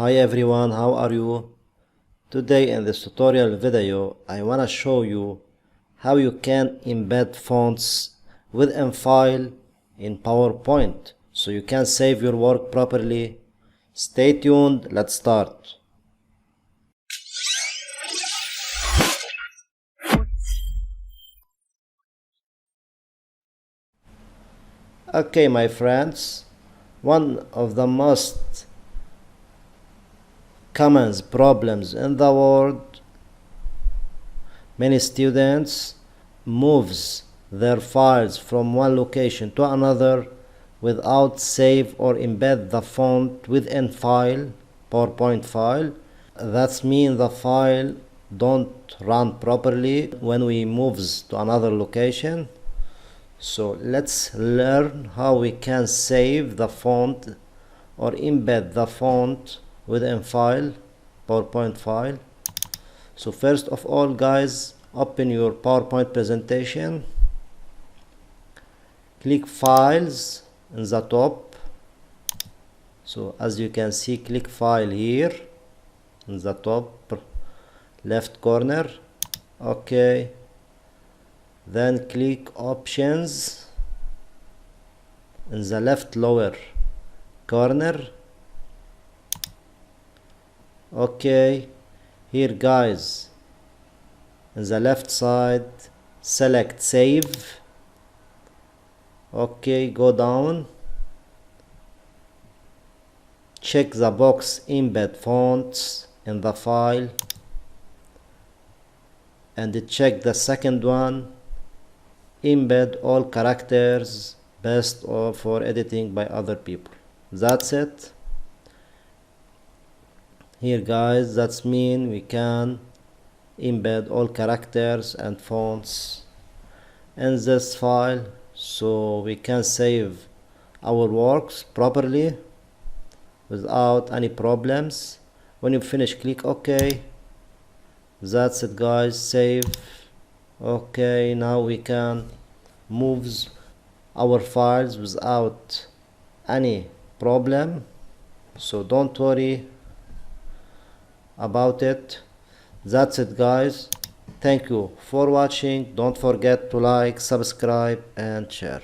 Hi everyone, how are you? Today in this tutorial video I wanna show you how you can embed fonts within file in PowerPoint so you can save your work properly. Stay tuned, let's start. Okay my friends, one of the most common problems in the world, many students moves their files from one location to another without save or embed the font within file, PowerPoint file. That means the file don't run properly when we moves to another location. So let's learn how we can save the font or embed the font within file, PowerPoint file. So first of all guys, open your PowerPoint presentation, click files in the top. So as you can see, click file here in the top left corner. Okay, then click options in the left lower corner. Okay, here guys, in the left side select save. Okay, go down, check the box embed fonts in the file, and check the second one, embed all characters best or for editing by other people. That's it. Here guys, that's mean we can embed all characters and fonts in this file so we can save our works properly without any problems. When you finish, click OK. That's it guys, save. Okay, now we can move our files without any problem, so don't worry about it. That's it guys, thank you for watching. Don't forget to like, subscribe and share.